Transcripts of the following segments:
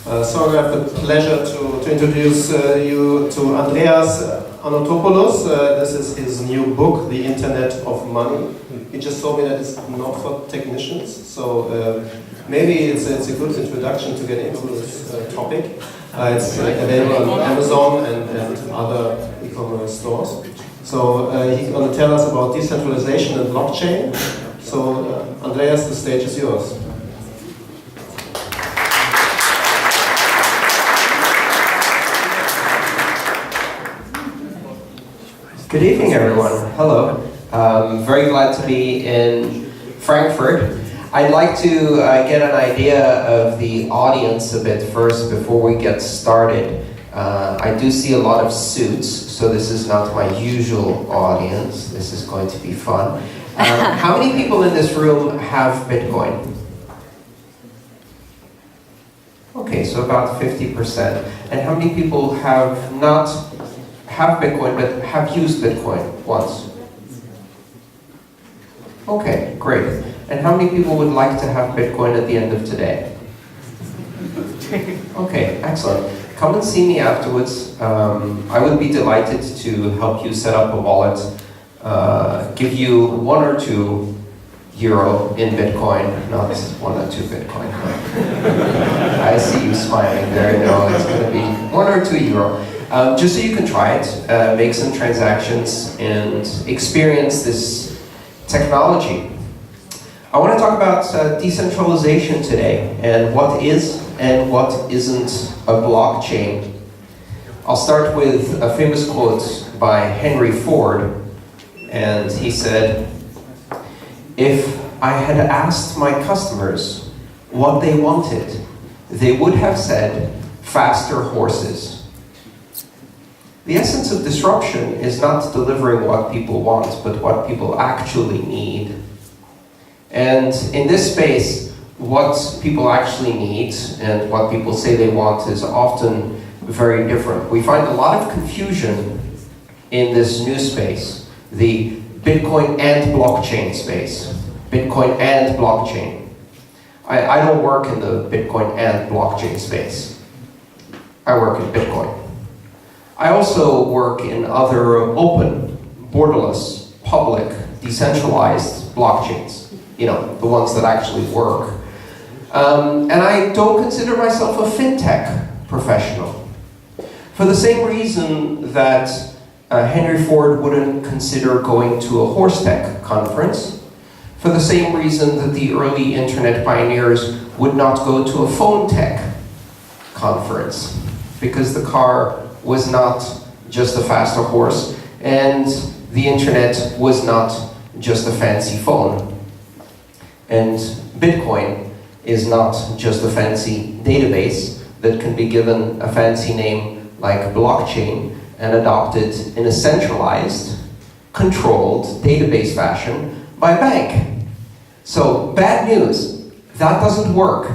So I have the pleasure to introduce you to Andreas Antonopoulos. This is his new book, The Internet of Money. He just told me that it's not for technicians, so maybe it's a good introduction to get into this topic. It's available on Amazon and other e-commerce stores. So he's going to tell us about decentralization and blockchain. So Andreas, the stage is yours. Good evening, everyone. Hello. Very glad to be in Frankfurt. I'd like to get an idea of the audience a bit first before we get started. I do see a lot of suits, so this is not my usual audience. This is going to be fun. How many people in this room have Bitcoin? Okay, so about 50%. And how many people have not have Bitcoin, but have used Bitcoin once? Okay, great. And how many people would like to have Bitcoin at the end of today? Okay, excellent. Come and see me afterwards. I would be delighted to help you set up a wallet, give you 1 or 2 euro in Bitcoin, not 1 or 2 Bitcoin. I see you smiling there. No, it's going to be 1 or 2 euro. Just so you can try it, make some transactions, and experience this technology. I want to talk about decentralization today, and what is and what isn't a blockchain. I'll start with a famous quote by Henry Ford, and he said, "If I had asked my customers what they wanted, they would have said faster horses." The essence of disruption is not delivering what people want, but what people actually need. And in this space, what people actually need and what people say they want is often very different. We find a lot of confusion in this new space, the Bitcoin and blockchain space. Bitcoin and blockchain. I don't work in the Bitcoin and blockchain space. I work in Bitcoin. I also work in other open, borderless, public, decentralized blockchains. You know, the ones that actually work. And I don't consider myself a fintech professional. For the same reason that Henry Ford wouldn't consider going to a horse tech conference, for the same reason that the early internet pioneers would not go to a phone tech conference, because the car was not just a faster horse, and the internet was not just a fancy phone. And Bitcoin is not just a fancy database that can be given a fancy name like blockchain and adopted in a centralized, controlled database fashion by a bank. So, bad news, that doesn't work.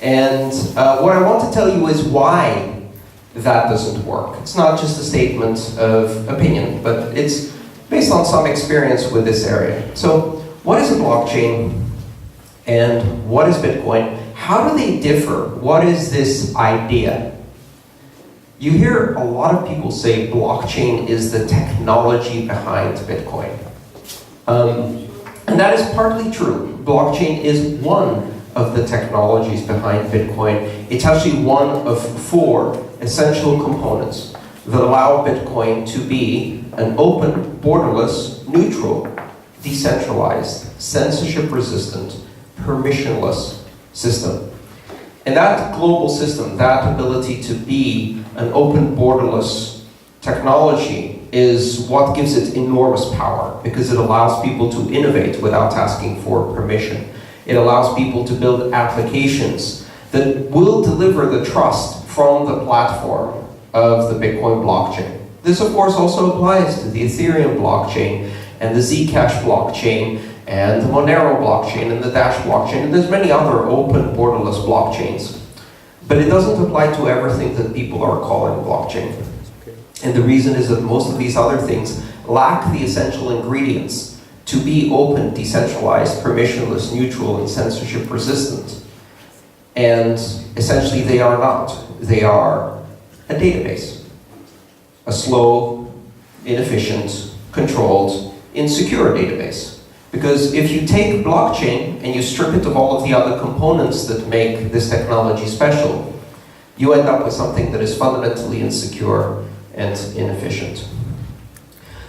And what I want to tell you is why that doesn't work. It's not just a statement of opinion, but it's based on some experience with this area. So, what is a blockchain and what is Bitcoin? How do they differ? What is this idea? You hear a lot of people say blockchain is the technology behind Bitcoin. And that is partly true. Blockchain is one of the technologies behind Bitcoin. It's actually one of 4 essential components that allow Bitcoin to be an open, borderless, neutral, decentralized, censorship-resistant, permissionless system. And that global system, that ability to be an open, borderless technology is what gives it enormous power, because it allows people to innovate without asking for permission. It allows people to build applications that will deliver the trust from the platform of the Bitcoin blockchain. This, of course, also applies to the Ethereum blockchain and the Zcash blockchain and the Monero blockchain and the Dash blockchain, and there's many other open, borderless blockchains. But it doesn't apply to everything that people are calling blockchain. And the reason is that most of these other things lack the essential ingredients to to be open, decentralized, permissionless, neutral, and censorship resistant. And essentially they are not. They are a database. A slow, inefficient, controlled, insecure database. Because if you take blockchain and you strip it of all of the other components that make this technology special, you end up with something that is fundamentally insecure and inefficient.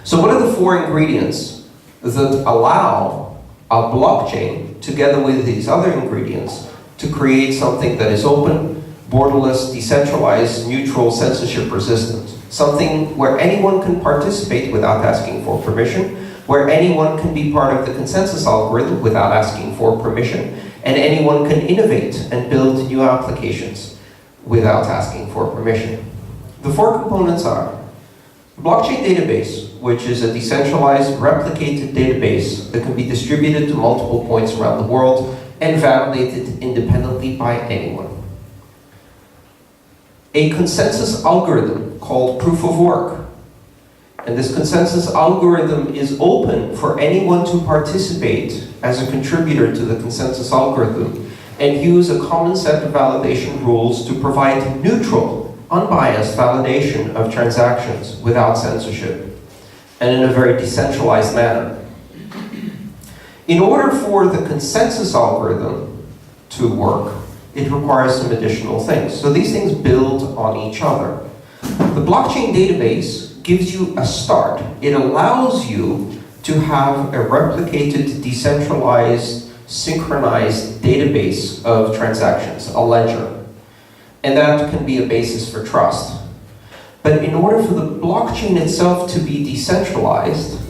So what are the 4 ingredients that allow a blockchain, together with these other ingredients, to create something that is open, borderless, decentralized, neutral, censorship resistant? Something where anyone can participate without asking for permission, where anyone can be part of the consensus algorithm without asking for permission, and anyone can innovate and build new applications without asking for permission. The 4 components are a blockchain database, which is a decentralized, replicated database that can be distributed to multiple points around the world and validated independently by anyone. A consensus algorithm called proof of work. And this consensus algorithm is open for anyone to participate as a contributor to the consensus algorithm and use a common set of validation rules to provide neutral, unbiased validation of transactions without censorship and in a very decentralized manner. In order for the consensus algorithm to work, it requires some additional things. So these things build on each other. The blockchain database gives you a start. It allows you to have a replicated, decentralized, synchronized database of transactions, a ledger. And that can be a basis for trust. But in order for the blockchain itself to be decentralized,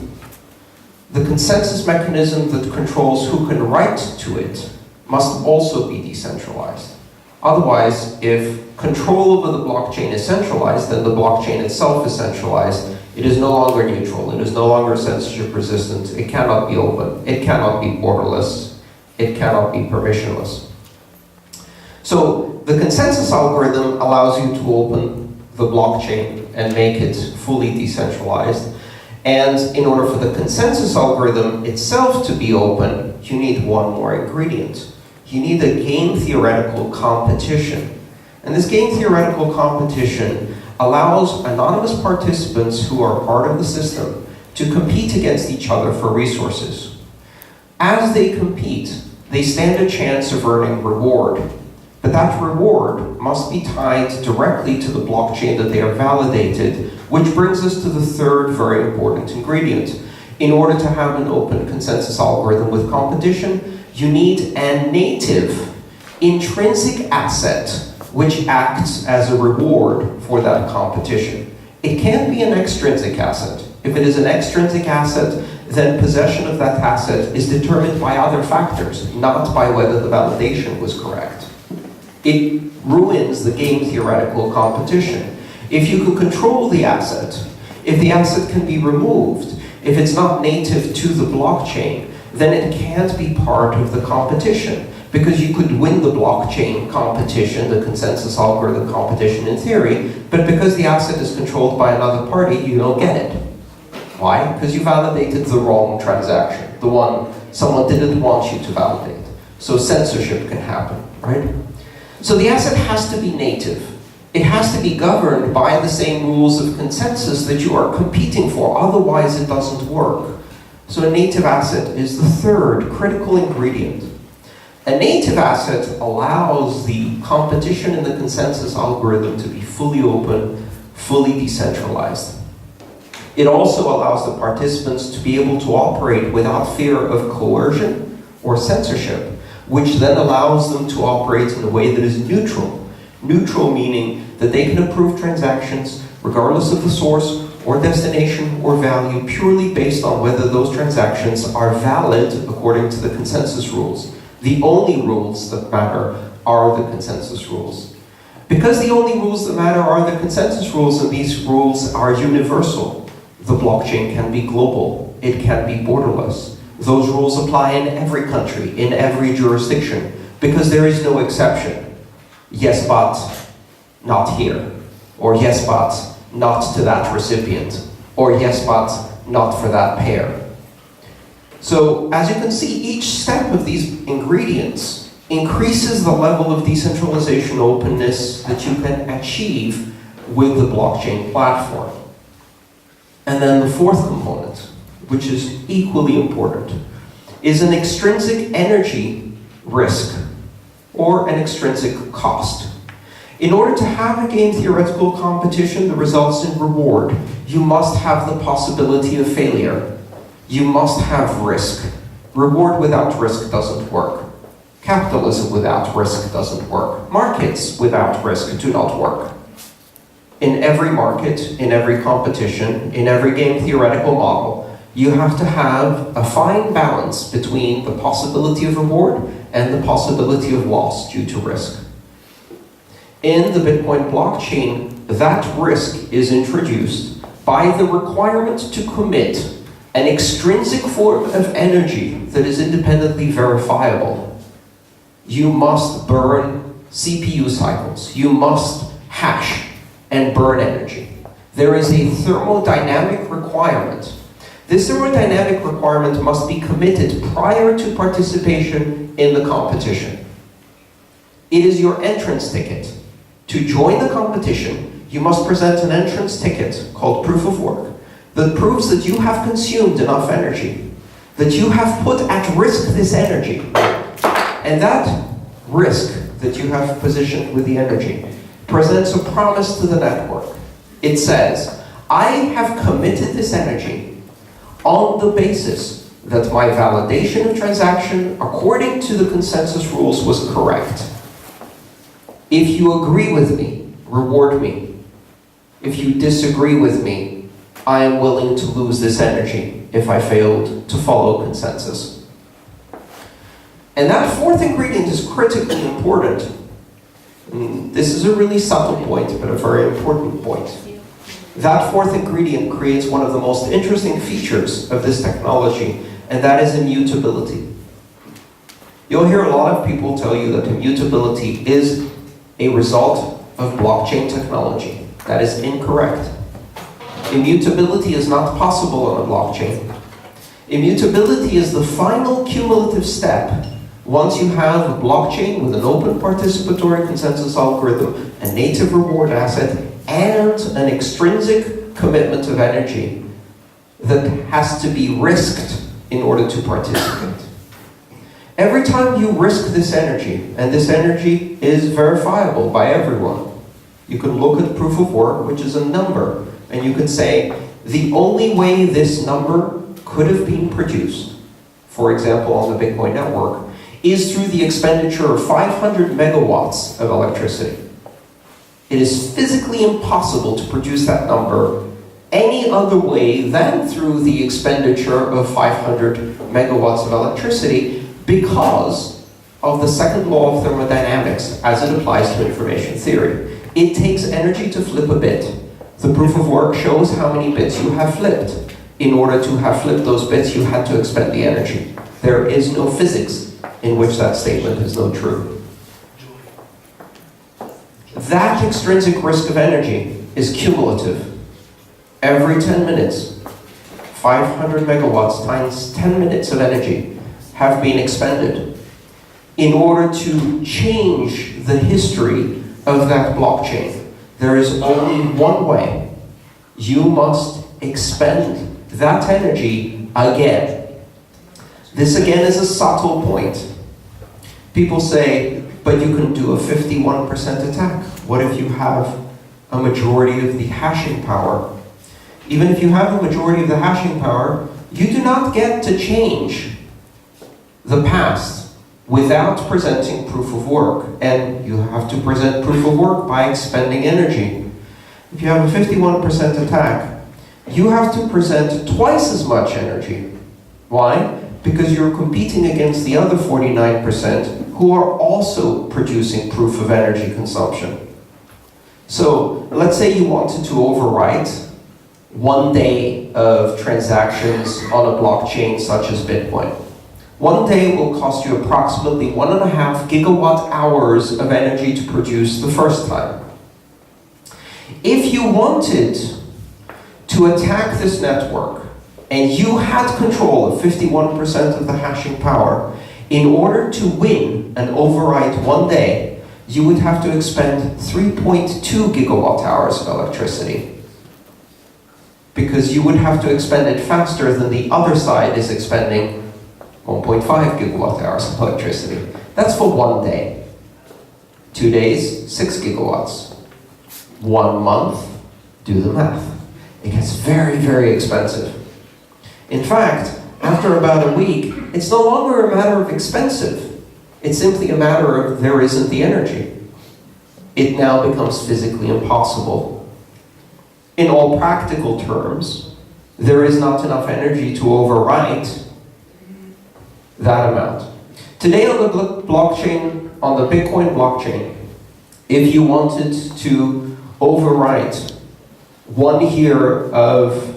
the consensus mechanism that controls who can write to it must also be decentralized. Otherwise, if control over the blockchain is centralized, then the blockchain itself is centralized. It is no longer neutral. It is no longer censorship resistant. It cannot be open. It cannot be borderless. It cannot be permissionless. So the consensus algorithm allows you to open the blockchain and make it fully decentralized. And in order for the consensus algorithm itself to be open, you need one more ingredient. You need a game theoretical competition. And this game theoretical competition allows anonymous participants who are part of the system to compete against each other for resources. As they compete, they stand a chance of earning reward. But that reward must be tied directly to the blockchain that they are validated, which brings us to the 3rd very important ingredient. In order to have an open consensus algorithm with competition, you need a native, intrinsic asset which acts as a reward for that competition. It can't be an extrinsic asset. If it is an extrinsic asset, then possession of that asset is determined by other factors, not by whether the validation was correct. It ruins the game theoretical competition. If you can control the asset, if the asset can be removed, if it's not native to the blockchain, then it can't be part of the competition. Because you could win the blockchain competition, the consensus algorithm competition in theory, but because the asset is controlled by another party, you don't get it. Why? Because you validated the wrong transaction, the one someone didn't want you to validate. So censorship can happen, right? So the asset has to be native. It has to be governed by the same rules of consensus that you are competing for, otherwise it doesn't work. So a native asset is the 3rd critical ingredient. A native asset allows the competition in the consensus algorithm to be fully open, fully decentralized. It also allows the participants to be able to operate without fear of coercion or censorship, which then allows them to operate in a way that is neutral. Neutral meaning that they can approve transactions regardless of the source or destination or value, purely based on whether those transactions are valid according to the consensus rules. The only rules that matter are the consensus rules. Because the only rules that matter are the consensus rules, and these rules are universal, the blockchain can be global, it can be borderless. Those rules apply in every country, in every jurisdiction, because there is no exception. Yes, but not here. Or yes, but not to that recipient. Or yes, but not for that pair. So, as you can see, each step of these ingredients increases the level of decentralization openness that you can achieve with the blockchain platform. And then the fourth component, which is equally important, is an extrinsic energy risk or an extrinsic cost. In order to have a game theoretical competition that results in reward, you must have the possibility of failure. You must have risk. Reward without risk doesn't work. Capitalism without risk doesn't work. Markets without risk do not work. In every market, in every competition, in every game theoretical model, you have to have a fine balance between the possibility of reward and the possibility of loss due to risk. In the Bitcoin blockchain, that risk is introduced by the requirement to commit an extrinsic form of energy that is independently verifiable. You must burn CPU cycles. You must hash and burn energy. There is a thermodynamic requirement. This thermodynamic requirement must be committed prior to participation in the competition. It is your entrance ticket. To join the competition, you must present an entrance ticket called proof of work that proves that you have consumed enough energy, that you have put at risk this energy. And that risk that you have positioned with the energy presents a promise to the network. It says, I have committed this energy on the basis that my validation of transaction according to the consensus rules was correct. If you agree with me, reward me. If you disagree with me, I am willing to lose this energy if I failed to follow consensus. And that fourth ingredient is critically important. This is a really subtle point, but a very important point. That fourth ingredient creates one of the most interesting features of this technology, and that is immutability. You'll hear a lot of people tell you that immutability is a result of blockchain technology. That is incorrect. Immutability is not possible on a blockchain. Immutability is the final cumulative step once you have a blockchain with an open participatory consensus algorithm, a native reward asset, and an extrinsic commitment of energy that has to be risked in order to participate. Every time you risk this energy, and this energy is verifiable by everyone, you can look at proof of work, which is a number, and you can say, the only way this number could have been produced, for example on the Bitcoin network, is through the expenditure of 500 megawatts of electricity. It is physically impossible to produce that number any other way than through the expenditure of 500 megawatts of electricity because of the second law of thermodynamics as it applies to information theory. It takes energy to flip a bit. The proof of work shows how many bits you have flipped. In order to have flipped those bits, you had to expend the energy. There is no physics in which that statement is not true. That extrinsic risk of energy is cumulative. Every 10 minutes, 500 megawatts times 10 minutes of energy have been expended in order to change the history of that blockchain. There is only one way. You must expend that energy again. This again is a subtle point. People say, but you can do a 51% attack. What if you have a majority of the hashing power? Even if you have a majority of the hashing power, you do not get to change the past without presenting proof of work. And you have to present proof of work by expending energy. If you have a 51% attack, you have to present twice as much energy. Why? Because you're competing against the other 49% who are also producing proof of energy consumption. So let's say you wanted to overwrite 1 day of transactions on a blockchain such as Bitcoin. 1 day will cost you approximately 1.5 gigawatt hours of energy to produce the first time. If you wanted to attack this network and you had control of 51% of the hashing power, In order to win an overwrite one day, you would have to expend 3.2 gigawatt hours of electricity, because you would have to expend it faster than the other side is expending 1.5 gigawatt hours of electricity. That's for one day. 2 days, 6 gigawatts. 1 month, do the math. It gets very, very expensive. In fact, after about a week, it's no longer a matter of expensive. It's simply a matter of there isn't the energy. It now becomes physically impossible. In all practical terms, there is not enough energy to overwrite that amount. Today on the blockchain, on the Bitcoin blockchain, if you wanted to overwrite 1 year of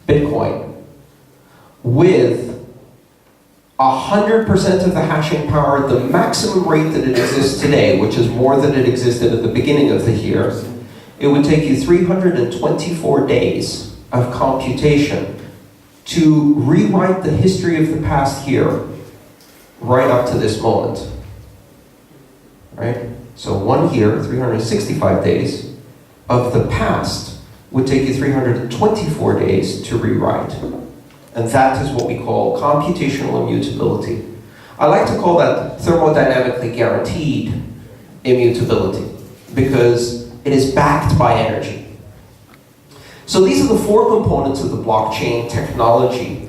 Bitcoin with 100% of the hashing power, the maximum rate that it exists today, which is more than it existed at the beginning of the year, it would take you 324 days of computation to rewrite the history of the past year right up to this moment. Right? So 1 year, 365 days of the past would take you 324 days to rewrite. And that is what we call computational immutability. I like to call that thermodynamically guaranteed immutability, because it is backed by energy. So these are the 4 components of the blockchain technology.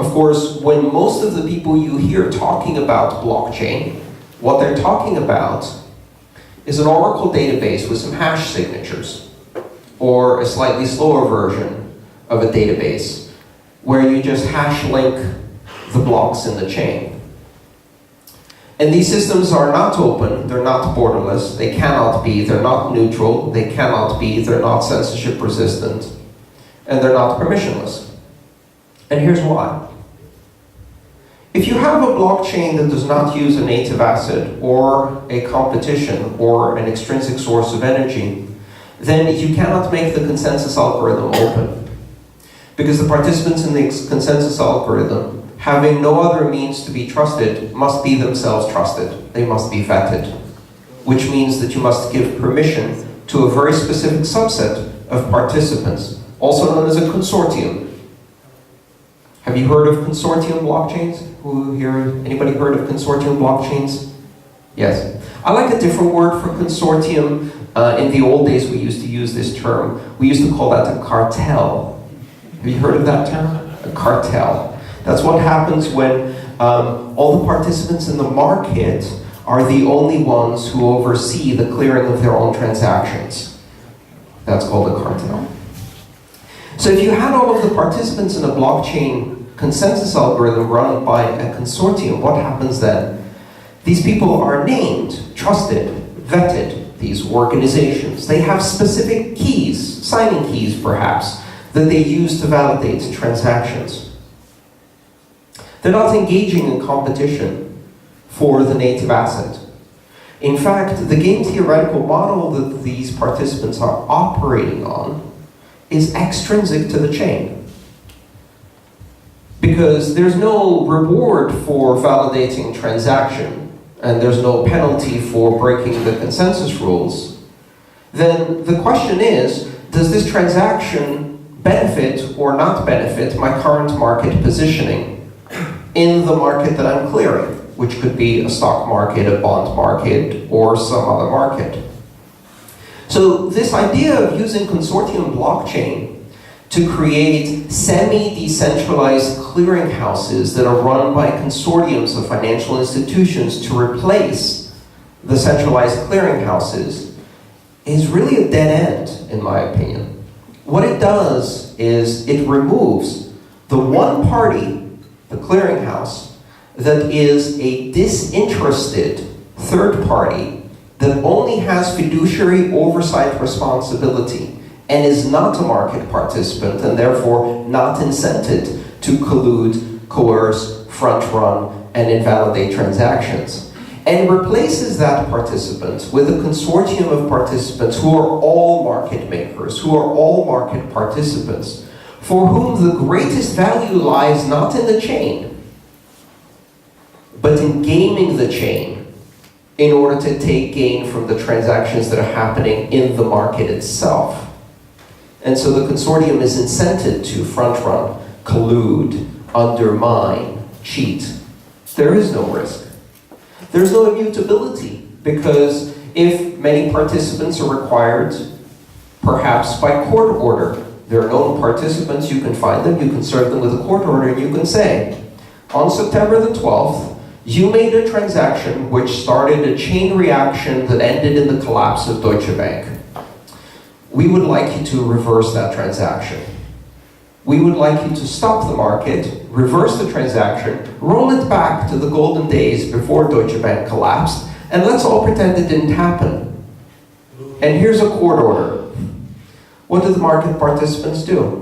Of course, when most of the people you hear talking about blockchain, what they're talking about is an Oracle database with some hash signatures, or a slightly slower version of a database where you just hash link the blocks in the chain. And these systems are not open, they're not borderless, they cannot be, they're not neutral, they cannot be, they're not censorship resistant, and they're not permissionless. And here's why. If you have a blockchain that does not use a native asset, or a competition, or an extrinsic source of energy, then you cannot make the consensus algorithm open. Because the participants in the consensus algorithm, having no other means to be trusted, must be themselves trusted. They must be vetted. Which means that you must give permission to a very specific subset of participants, also known as a consortium. Have you heard of consortium blockchains? Who here, anybody heard of consortium blockchains? Yes. I like a different word for consortium. In the old days we used to use this term. We used to call that a cartel. Have you heard of that term? A cartel. That's what happens when all the participants in the market are the only ones who oversee the clearing of their own transactions. That's called a cartel. So if you had all of the participants in a blockchain consensus algorithm run by a consortium, what happens then? These people are named, trusted, vetted, these organizations. They have specific keys, signing keys perhaps, that they use to validate transactions. They're not engaging in competition for the native asset. In fact, the game theoretical model that these participants are operating on is extrinsic to the chain. Because there's no reward for validating transaction, and there's no penalty for breaking the consensus rules, then the question is, does this transaction benefit or not benefit my current market positioning in the market that I'm clearing, which could be a stock market, a bond market, or some other market. So this idea of using consortium blockchain to create semi-decentralized clearinghouses that are run by consortiums of financial institutions to replace the centralized clearinghouses is really a dead end, in my opinion. What it does is it removes the one party, the clearinghouse, that is a disinterested third party that only has fiduciary oversight responsibility and is not a market participant and therefore not incented to collude, coerce, front-run, and invalidate transactions. And replaces that participant with a consortium of participants who are all market makers, who are all market participants, for whom the greatest value lies not in the chain, but in gaming the chain in order to take gain from the transactions that are happening in the market itself. And so the consortium is incented to front-run, collude, undermine, cheat. There is no risk. There's no immutability, because if many participants are required, perhaps by court order, there are known participants, you can find them, you can serve them with a court order, and you can say, on September the 12th, you made a transaction which started a chain reaction that ended in the collapse of Deutsche Bank. We would like you to reverse that transaction. We would like you to stop the market, reverse the transaction, roll it back to the golden days before Deutsche Bank collapsed, and let's all pretend it didn't happen. And here's a court order. What do the market participants do?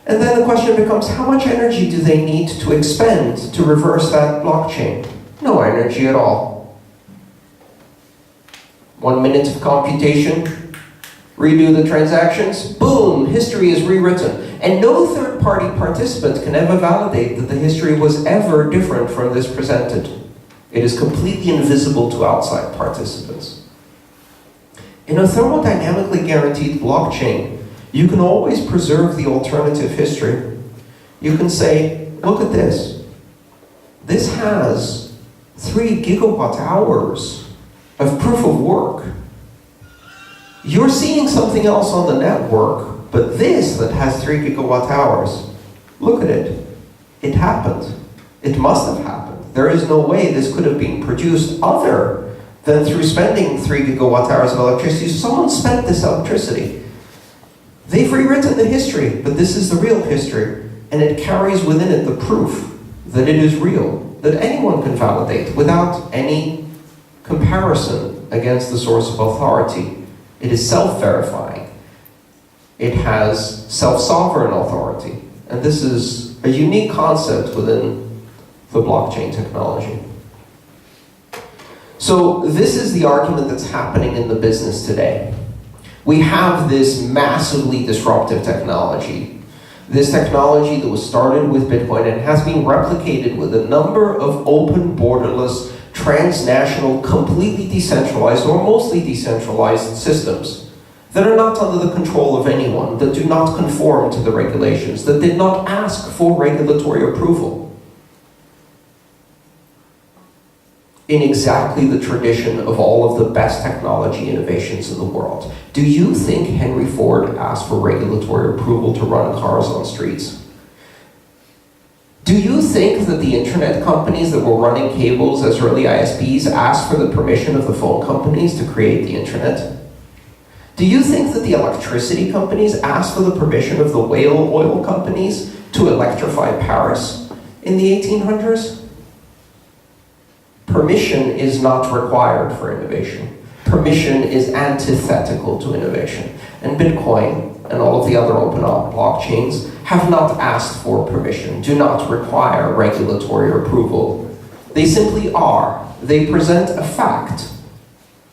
And then the question becomes, how much energy do they need to expend to reverse that blockchain? No energy at all. 1 minute of computation, redo the transactions, boom, history is rewritten. And no third-party participant can ever validate that the history was ever different from this presented. It is completely invisible to outside participants. In a thermodynamically guaranteed blockchain, you can always preserve the alternative history. You can say, look at this. This has 3 gigawatt hours of proof of work. You're seeing something else on the network, but this that has 3 gigawatt hours, look at it. It happened. It must have happened. There is no way this could have been produced other than through spending 3 gigawatt hours of electricity. Someone spent this electricity. They've rewritten the history, but this is the real history, and it carries within it the proof that it is real, that anyone can validate without any comparison against the source of authority. It is self-verifying. It has self-sovereign authority. And this is a unique concept within the blockchain technology. So this is the argument that's happening in the business today. We have this massively disruptive technology. This technology that was started with Bitcoin and has been replicated with a number of open, borderless, transnational, completely decentralized or mostly decentralized systems that are not under the control of anyone, that do not conform to the regulations, that did not ask for regulatory approval. In exactly the tradition of all of the best technology innovations in the world. Do you think Henry Ford asked for regulatory approval to run cars on streets? Do you think that the internet companies that were running cables as early ISPs asked for the permission of the phone companies to create the internet? Do you think that the electricity companies asked for the permission of the whale oil companies to electrify Paris in the 1800s? Permission is not required for innovation. Permission is antithetical to innovation. And Bitcoin and all of the other open blockchains have not asked for permission, do not require regulatory approval. They simply are. They present a fact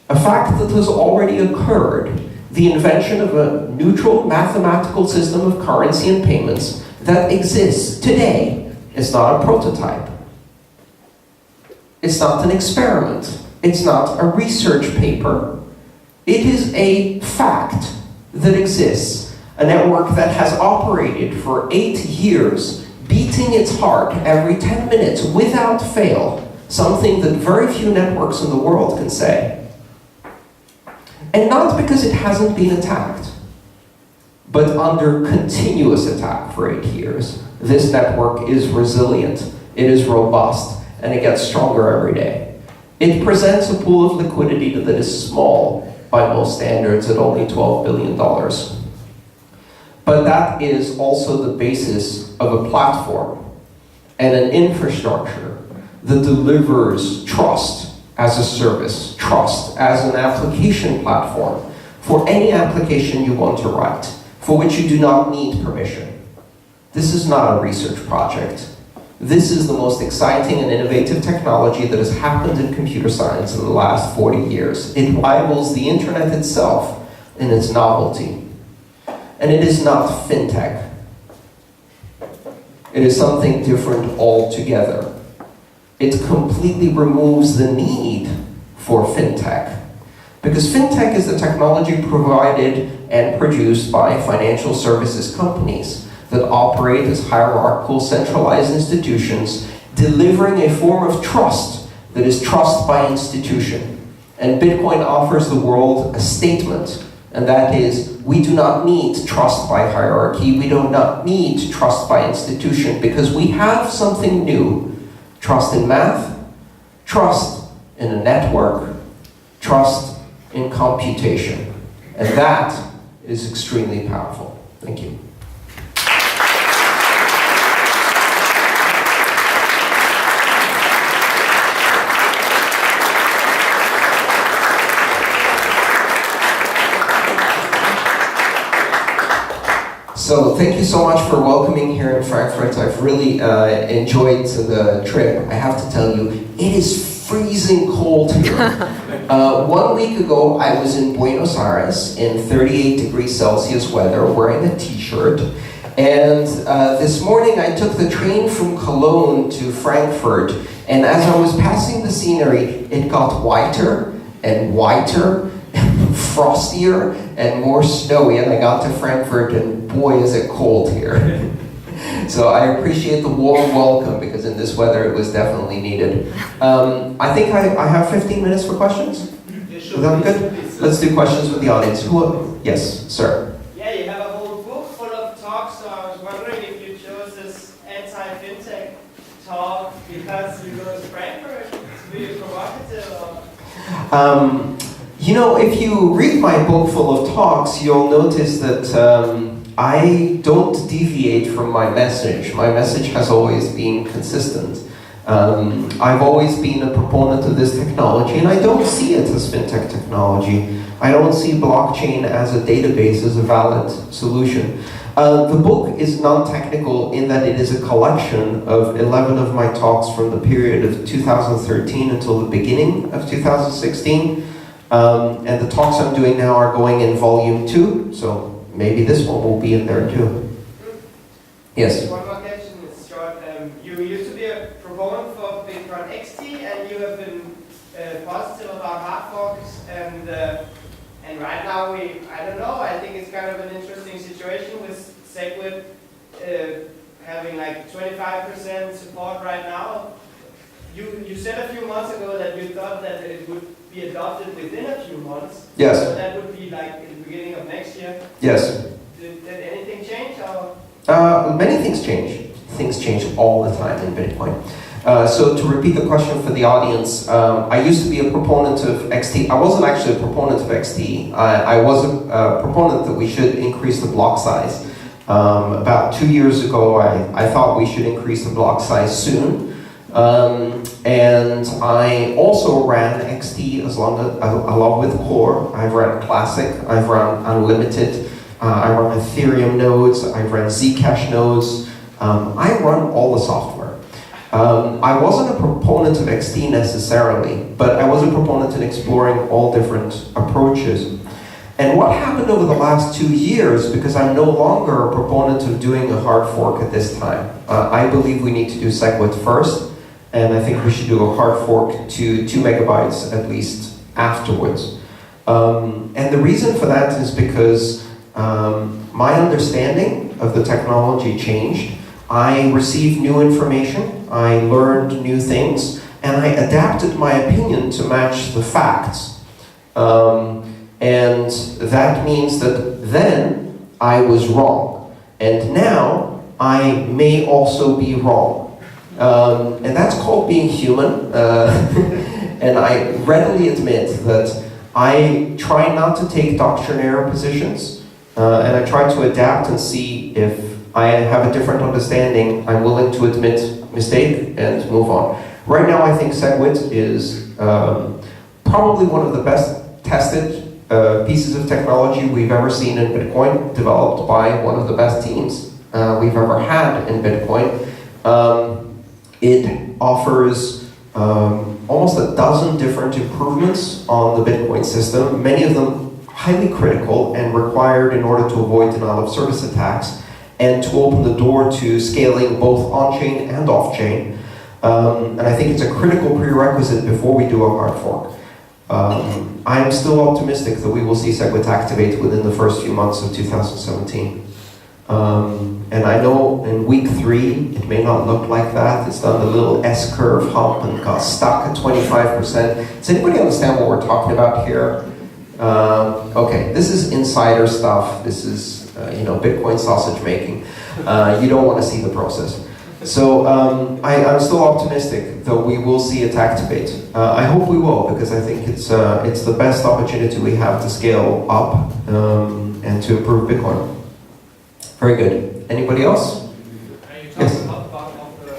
that has already occurred, the invention of a neutral mathematical system of currency and payments that exists today. It's not a prototype. It's not an experiment. It's not a research paper. It is a fact that exists. A network that has operated for 8 years, beating its heart every 10 minutes without fail, something that very few networks in the world can say. And not because it hasn't been attacked, but under continuous attack for 8 years. This network is resilient, it is robust, and it gets stronger every day. It presents a pool of liquidity that is small by most standards at only $12 billion. But that is also the basis of a platform and an infrastructure that delivers trust as a service, trust as an application platform for any application you want to write, for which you do not need permission. This is not a research project. This is the most exciting and innovative technology that has happened in computer science in the last 40 years. It rivals the internet itself in its novelty. And it is not fintech. It is something different altogether. it completely removes the need for fintech. Because fintech is the technology provided and produced by financial services companies that operate as hierarchical, centralized institutions, delivering a form of trust that is trust by institution. And Bitcoin offers the world a statement, and that is, we do not need trust by hierarchy, we do not need trust by institution, because we have something new. Trust in math, trust in a network, trust in computation. And that is extremely powerful. Thank you. So thank you so much for welcoming here in Frankfurt. I've really enjoyed the trip. I have to tell you, it is freezing cold here. 1 week ago, I was in Buenos Aires in 38 degrees Celsius weather, wearing a t-shirt. And this morning, I took the train from Cologne to Frankfurt. And as I was passing the scenery, it got whiter and whiter, frostier and more snowy, and I got to Frankfurt, and boy is it cold here. So I appreciate the warm welcome, because in this weather it was definitely needed. I think I have 15 minutes for questions. Yeah, Is sure. that good? Let's do questions with the audience. Yes, sir. Yeah, you have a whole book full of talks, so I was wondering if you chose this anti-fintech talk because you go to Frankfurt to be provocative, or? You know, if you read my book full of talks, you'll notice that I don't deviate from my message. My message has always been consistent. I've always been a proponent of this technology, and I don't see it as fintech technology. I don't see blockchain as a database as a valid solution. The book is non-technical in that it is a collection of 11 of my talks from the period of 2013 until the beginning of 2016. And the talks I'm doing now are going in volume 2, so maybe this one will be in there too. Yes? One more question, it's short. You used to be a proponent for Bitcoin XT, and you have been positive about hard forks, and right now I don't know, I think it's kind of an interesting situation with SegWit having like 25% support right now. You said a few months ago that you thought that it would be adopted within a few months. Yes. So that would be like in the beginning of next year. Yes. Did anything change, or? Many things change. Things change all the time in Bitcoin. So to repeat the question for the audience, I used to be a proponent of XT. I wasn't actually a proponent of XT. I was a proponent that we should increase the block size. About 2 years ago, I thought we should increase the block size soon. And I also ran XT along with Core. I've run Classic, I've run Unlimited, I run Ethereum nodes, I've run Zcash nodes. I run all the software. I wasn't a proponent of XT necessarily, but I was a proponent in exploring all different approaches. And what happened over the last 2 years, because I'm no longer a proponent of doing a hard fork at this time, I believe we need to do SegWit first. And I think we should do a hard fork to 2 megabytes at least afterwards. And the reason for that is because my understanding of the technology changed. I received new information, I learned new things, and I adapted my opinion to match the facts. And that means that then I was wrong. And now I may also be wrong. And that's called being human. And I readily admit that I try not to take doctrinaire positions, and I try to adapt and see if I have a different understanding. I'm willing to admit mistake and move on. Right now, I think SegWit is probably one of the best tested pieces of technology we've ever seen in Bitcoin, developed by one of the best teams we've ever had in Bitcoin. It offers almost a dozen different improvements on the Bitcoin system, many of them highly critical and required in order to avoid denial of service attacks and to open the door to scaling both on-chain and off-chain. And I think it's a critical prerequisite before we do a hard fork. I'm still optimistic that we will see SegWit activate within the first few months of 2017. And I know in week 3, it may not look like that. It's done the little S-curve hump and got stuck at 25%. Does anybody understand what we're talking about here? Okay, this is insider stuff. This is, Bitcoin sausage making. You don't want to see the process. So I'm still optimistic that we will see it activate. I hope we will, because I think it's the best opportunity we have to scale up and to improve Bitcoin. Very good. Anybody else? You talked Yes. about the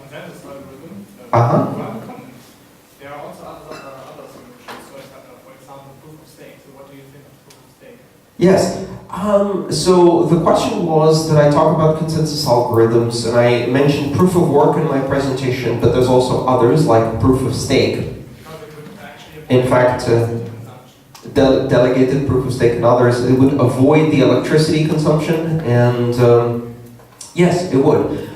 consensus algorithm. Uh-huh. There are also other solutions. So, for example, proof of stake. So, what do you think of proof of stake? Yes. So the question was, did I talk about consensus algorithms? And I mentioned proof of work in my presentation, but there's also others like proof of stake. In fact, delegated proof of stake and others, it would avoid the electricity consumption, and yes, it would.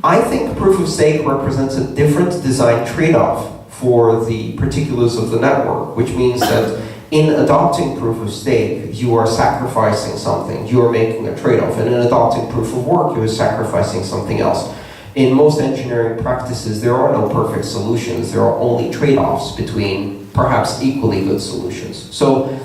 I think proof of stake represents a different design trade-off for the particulars of the network, which means that in adopting proof of stake, you are sacrificing something. You are making a trade-off. And in adopting proof of work, you are sacrificing something else. In most engineering practices, there are no perfect solutions. There are only trade-offs between perhaps equally good solutions. So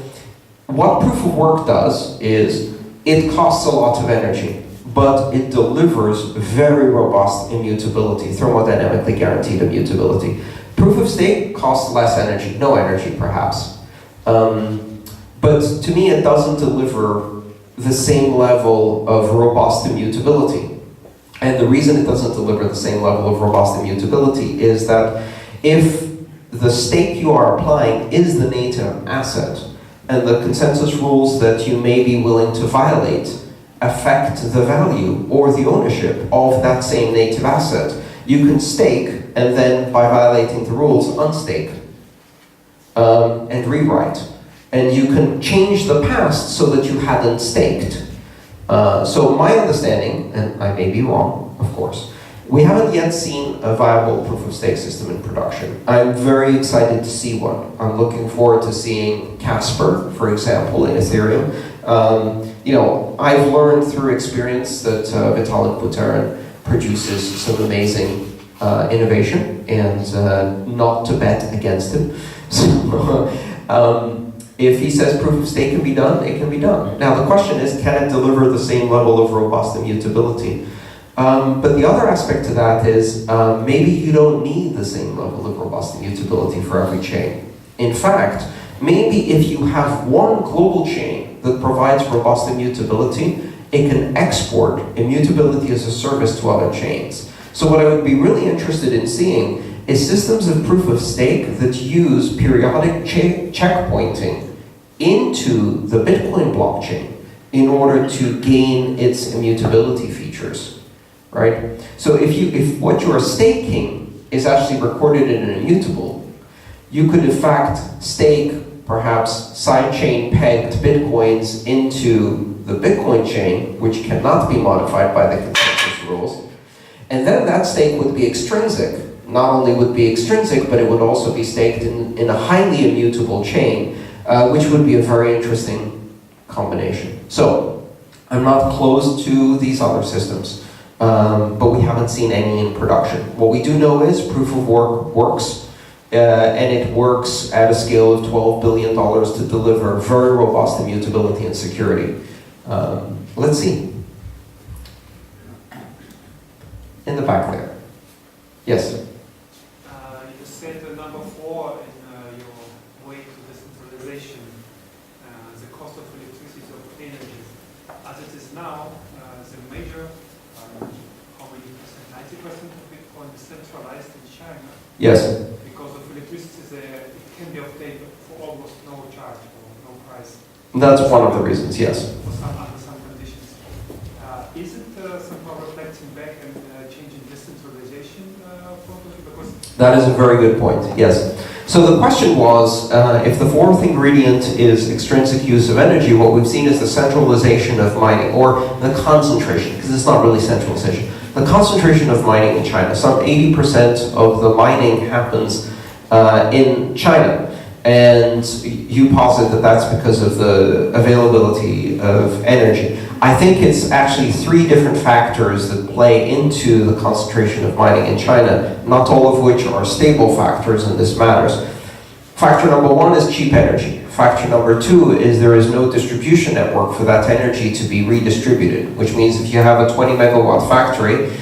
what proof of work does is it costs a lot of energy, but it delivers very robust immutability, thermodynamically guaranteed immutability. Proof of stake costs less energy, no energy perhaps. But to me, it doesn't deliver the same level of robust immutability. And the reason it doesn't deliver the same level of robust immutability is that if the stake you are applying is the native asset, and the consensus rules that you may be willing to violate affect the value or the ownership of that same native asset, you can stake and then, by violating the rules, unstake. And rewrite. And you can change the past so that you hadn't staked. So my understanding, and I may be wrong, of course, we haven't yet seen a viable proof of stake system in production. I'm very excited to see one. I'm looking forward to seeing Casper, for example, in Ethereum. I've learned through experience that Vitalik Buterin produces some amazing innovation, and not to bet against him. So, if he says proof of stake can be done, it can be done. Now the question is, can it deliver the same level of robust immutability? But the other aspect to that is, maybe you don't need the same level of robust immutability for every chain. In fact, maybe if you have one global chain that provides robust immutability, it can export immutability as a service to other chains. So what I would be really interested in seeing is systems of proof of stake that use periodic checkpointing into the Bitcoin blockchain in order to gain its immutability features, right? So if what you are staking is actually recorded in an immutable, you could in fact stake perhaps sidechain pegged Bitcoins into the Bitcoin chain, which cannot be modified by the consensus rules, and then that stake would be extrinsic. Not only would be extrinsic, but it would also be staked in a highly immutable chain, which would be a very interesting combination. So, I'm not closed to these other systems, but we haven't seen any in production. What we do know is proof of work works, and it works at a scale of $12 billion to deliver very robust immutability and security. Let's see. In the back there. Yes? You said number 4 in your way to decentralization, the cost of electricity of energy. As it is now, the major, how many percent? 90% of Bitcoin is centralized in China. Yes. Because of electricity, it can be obtained for almost no charge or no price. That's one of the reasons, yes. Under some conditions. Isn't somehow reflecting back and changing decentralization because that is a very good point, yes. So the question was, if the fourth ingredient is extrinsic use of energy, what we've seen is the centralization of mining, or the concentration, because it's not really centralization. the concentration of mining in China. Some 80% of the mining happens in China. And you posit that that's because of the availability of energy. I think it's actually 3 different factors that play into the concentration of mining in China, not all of which are stable factors, and this matters. Factor number 1 is cheap energy. Factor number 2 is there is no distribution network for that energy to be redistributed, which means if you have a 20 megawatt factory,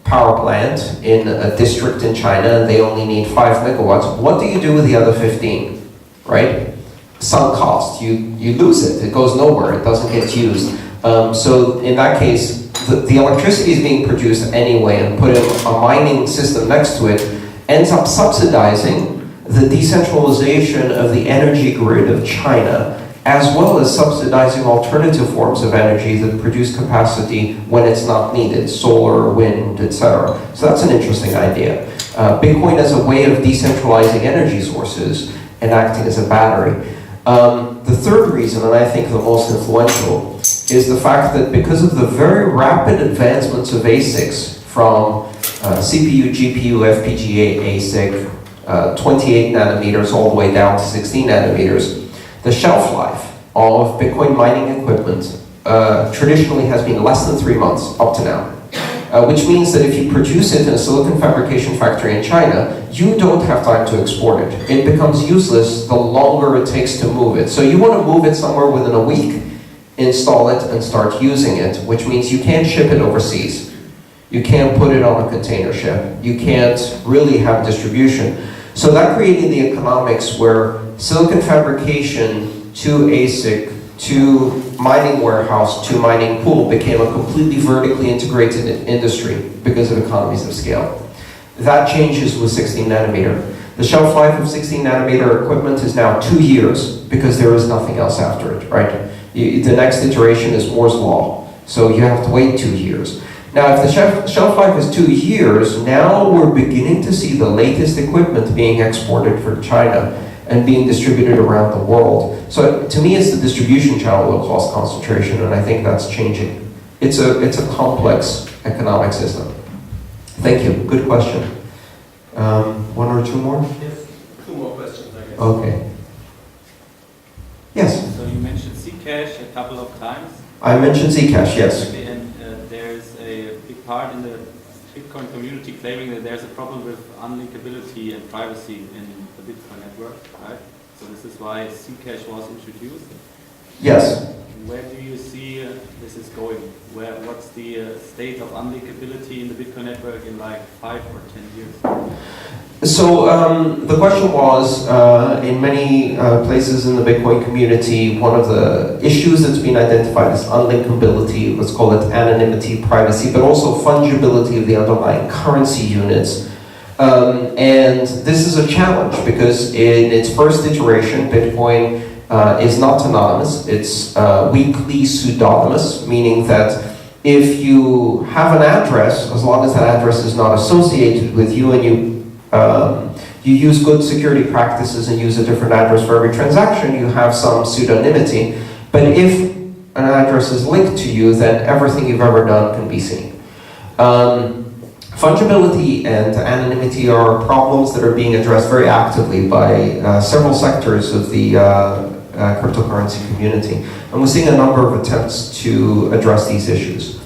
power plant in a district in China and they only need 5 megawatts, what do you do with the other 15, right? Sunk cost, you lose it, it goes nowhere, it doesn't get used. So in that case, the electricity is being produced anyway, and putting a mining system next to it ends up subsidizing the decentralization of the energy grid of China, as well as subsidizing alternative forms of energy that produce capacity when it's not needed, solar, wind, etc. So that's an interesting idea. Bitcoin as a way of decentralizing energy sources and acting as a battery. The third reason, and I think the most influential, is the fact that because of the very rapid advancements of ASICs from CPU, GPU, FPGA, ASIC, 28 nanometers all the way down to 16 nanometers, the shelf life of Bitcoin mining equipment traditionally has been less than 3 months up to now. Which means that if you produce it in a silicon fabrication factory in China, you don't have time to export it. It becomes useless the longer it takes to move it. So you want to move it somewhere within a week, install it, and start using it, which means you can't ship it overseas. You can't put it on a container ship. You can't really have distribution. So that created the economics where silicon fabrication to ASIC to mining warehouse to mining pool became a completely vertically integrated industry because of economies of scale. That changes with 16 nanometer. The shelf life of 16 nanometer equipment is now 2 years because there is nothing else after it, right? The next iteration is Moore's Law, so you have to wait 2 years. Now, if the shelf life is 2 years, now we're beginning to see the latest equipment being exported from China and being distributed around the world. So to me, it's the distribution channel that cause concentration, and I think that's changing. It's a complex economic system. Thank you. Good question. 1 or 2 more? Yes, 2 more questions, I guess. Okay. Yes? So you mentioned Zcash a couple of times. I mentioned Zcash, yes. Okay, and there's a big part in the Bitcoin community claiming that there's a problem with unlinkability and privacy in the Bitcoin network, right? So this is why Zcash was introduced. Yes. Where do you see this is going? What's the state of unlinkability in the Bitcoin network in like 5 or 10 years? So the question was, in many places in the Bitcoin community, one of the issues that's been identified is unlinkability, let's call it anonymity, privacy, but also fungibility of the underlying currency units. And this is a challenge because in its first iteration, Bitcoin is not anonymous, it's weakly pseudonymous, meaning that if you have an address, as long as that address is not associated with you and you use good security practices and use a different address for every transaction, you have some pseudonymity. But if an address is linked to you, then everything you've ever done can be seen. Fungibility and anonymity are problems that are being addressed very actively by several sectors of the cryptocurrency community. And we're seeing a number of attempts to address these issues.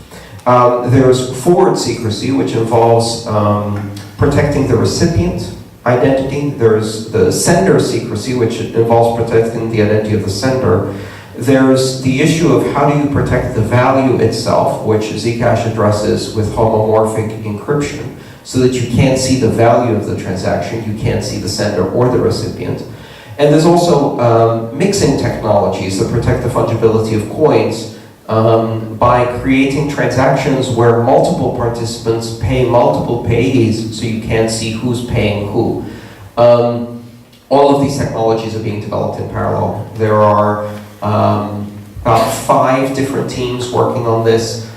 There's forward secrecy, which involves protecting the recipient identity. There's the sender secrecy, which involves protecting the identity of the sender. There's the issue of how do you protect the value itself, which Zcash addresses with homomorphic encryption, so that you can't see the value of the transaction, you can't see the sender or the recipient. And there's also mixing technologies that protect the fungibility of coins by creating transactions where multiple participants pay multiple payees, so you can't see who's paying who. All of these technologies are being developed in parallel. There are about 5 different teams working on this.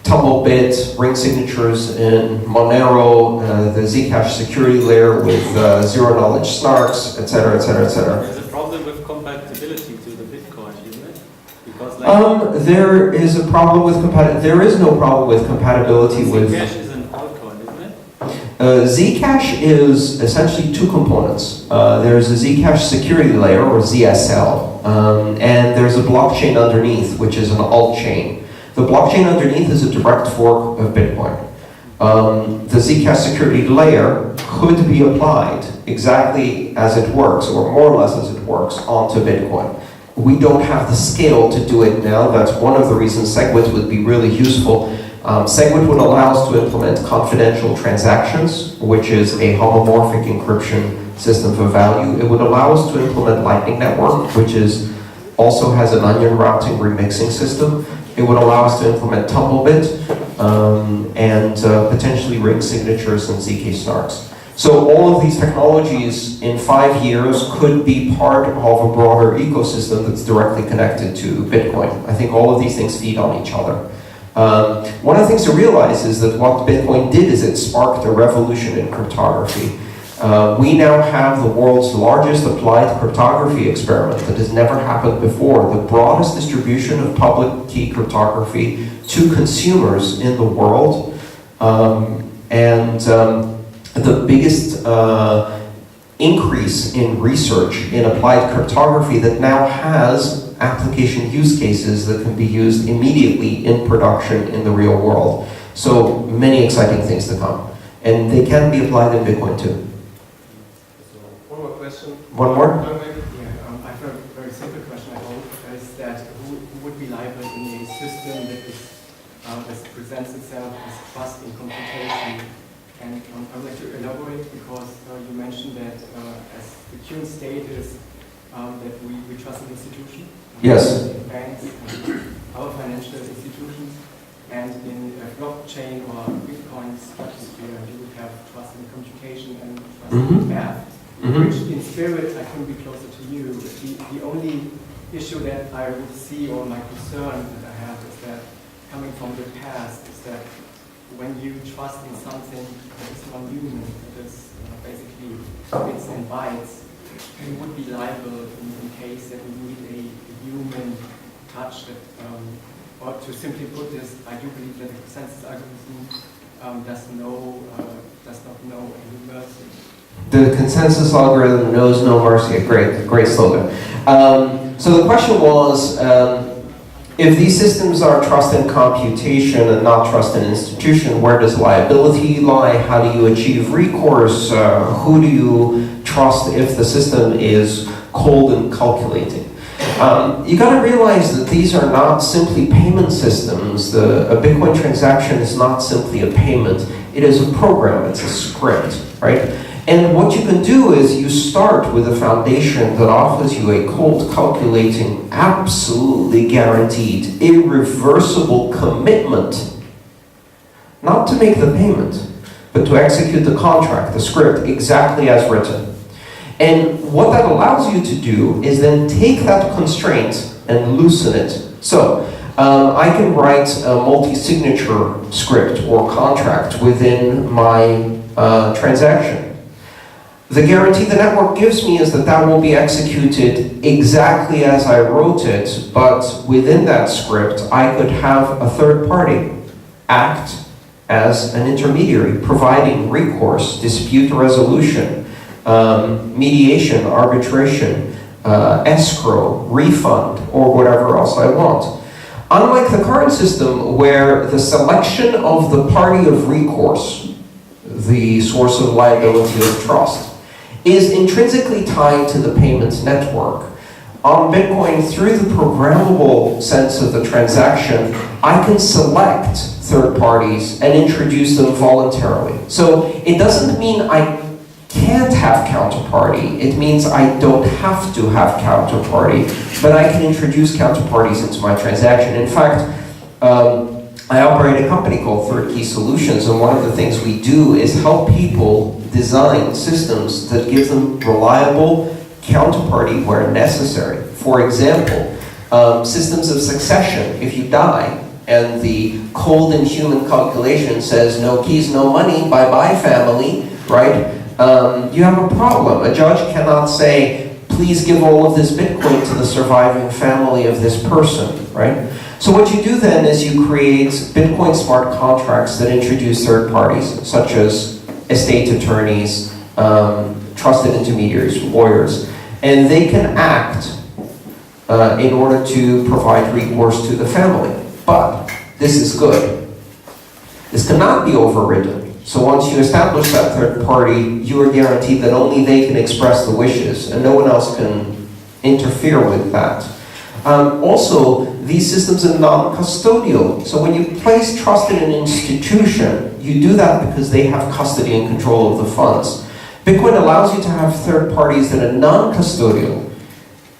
Tumblebit, ring signatures in Monero, the Zcash security layer with zero-knowledge snarks, etc., etc., etc. There's a problem with compatibility to the Bitcoin, isn't it? Because There is a problem with There is no problem with compatibility with. Zcash is an altcoin, isn't it? Zcash is essentially two components. There's a Zcash security layer, or ZSL, and there's a blockchain underneath, which is an alt chain. The blockchain underneath is a direct fork of Bitcoin. The Zcash security layer could be applied exactly as it works, or more or less as it works, onto Bitcoin. We don't have the scale to do it now. That's one of the reasons SegWit would be really useful. SegWit would allow us to implement confidential transactions, which is a homomorphic encryption system for value. It would allow us to implement Lightning Network, which also has an onion routing remixing system. It would allow us to implement Tumblebit and potentially ring signatures and ZK snarks. So all of these technologies in 5 years could be part of a broader ecosystem that's directly connected to Bitcoin. I think all of these things feed on each other. One of the things to realize is that what Bitcoin did is it sparked a revolution in cryptography. We now have the world's largest applied cryptography experiment that has never happened before, the broadest distribution of public key cryptography to consumers in the world, the biggest increase in research in applied cryptography that now has application use cases that can be used immediately in production in the real world. So many exciting things to come. And they can be applied in Bitcoin too. One more question. One more? I have a very simple question, I hope, is that who would be liable in a system that presents itself as trust in computation? And I would like to elaborate because you mentioned that as the current state is that we trust an institution. Yes. Banks, our financial institutions, and in a blockchain or Bitcoin stratosphere, you would have trust in computation and trust in math, which in spirit I couldn't be closer to you. The only issue that I would see, or my concern that I have, is that coming from the past, is that when you trust in something that is non-human, that is basically bits and bytes, you would be liable in case that we need a human touch that, or to simply put this, I do believe that the consensus algorithm does not know any mercy. The consensus algorithm knows no mercy. Great slogan. So the question was, if these systems are trust in computation and not trust in institution, where does liability lie? How do you achieve recourse? Who do you trust if the system is cold and calculating? You got to realize that these are not simply payment systems. A Bitcoin transaction is not simply a payment. It is a program. It's a script, right? And what you can do is you start with a foundation that offers you a cold calculating, absolutely guaranteed, irreversible commitment, not to make the payment, but to execute the contract, the script, exactly as written. And what that allows you to do is then take that constraint and loosen it. So, I can write a multi-signature script or contract within my transaction. The guarantee the network gives me is that that will be executed exactly as I wrote it, but within that script, I could have a third party act as an intermediary, providing recourse, dispute resolution, mediation, arbitration, escrow, refund, or whatever else I want. Unlike the current system, where the selection of the party of recourse, the source of liability of trust, is intrinsically tied to the payments network. On Bitcoin, through the programmable sense of the transaction, I can select third parties and introduce them voluntarily. So it doesn't mean I can't have counterparty. It means I don't have to have counterparty, but I can introduce counterparties into my transaction. In fact, I operate a company called Third Key Solutions, and one of the things we do is help people design systems that give them reliable counterparty where necessary. For example, systems of succession. If you die and the cold and human calculation says no keys, no money, bye-bye family, right? You have a problem. A judge cannot say, please give all of this Bitcoin to the surviving family of this person, right? So what you do then is you create Bitcoin smart contracts that introduce third parties, such as estate attorneys, trusted intermediaries, lawyers, and they can act in order to provide recourse to the family. But this is good. This cannot be overridden. So once you establish that third party, you are guaranteed that only they can express the wishes and no one else can interfere with that. Also, these systems are non-custodial. So when you place trust in an institution, you do that because they have custody and control of the funds. Bitcoin allows you to have third parties that are non-custodial.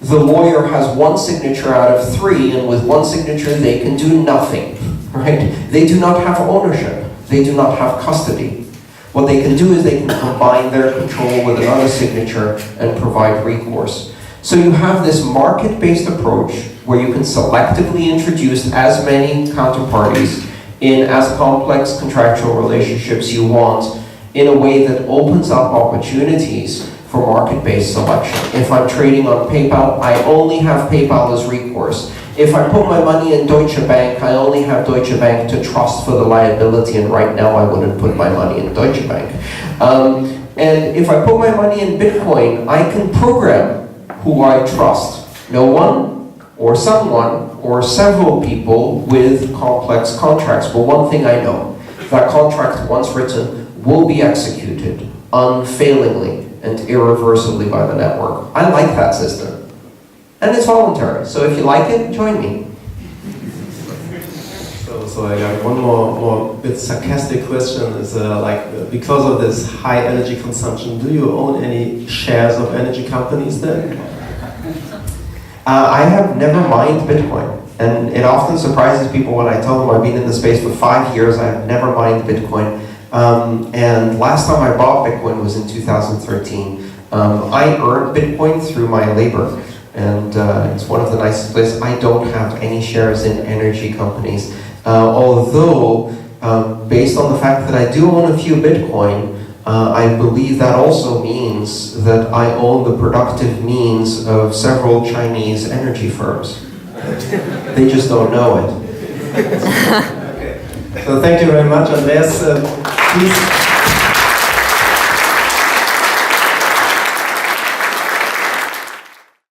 The lawyer has one signature out of 3, and with one signature they can do nothing, right? They do not have ownership. They do not have custody. What they can do is they can combine their control with another signature and provide recourse. So you have this market-based approach where you can selectively introduce as many counterparties in as complex contractual relationships you want in a way that opens up opportunities for market-based selection. If I'm trading on PayPal, I only have PayPal as recourse. If I put my money in Deutsche Bank, I only have Deutsche Bank to trust for the liability, and right now I wouldn't put my money in Deutsche Bank. And if I put my money in Bitcoin, I can program who I trust. No one, or someone, or several people with complex contracts. But one thing I know, that contract, once written, will be executed unfailingly and irreversibly by the network. I like that system. And it's voluntary, so if you like it, join me. So I got one more bit sarcastic question. Is because of this high energy consumption, do you own any shares of energy companies then? I have never mined Bitcoin, and it often surprises people when I tell them I've been in the space for 5 years. I have never mined Bitcoin, and last time I bought Bitcoin was in 2013. I earned Bitcoin through my labor. And it's one of the nicest places. I don't have any shares in energy companies. Although, based on the fact that I do own a few Bitcoin, I believe that also means that I own the productive means of several Chinese energy firms. They just don't know it. Okay. So thank you very much, Andreas. Please.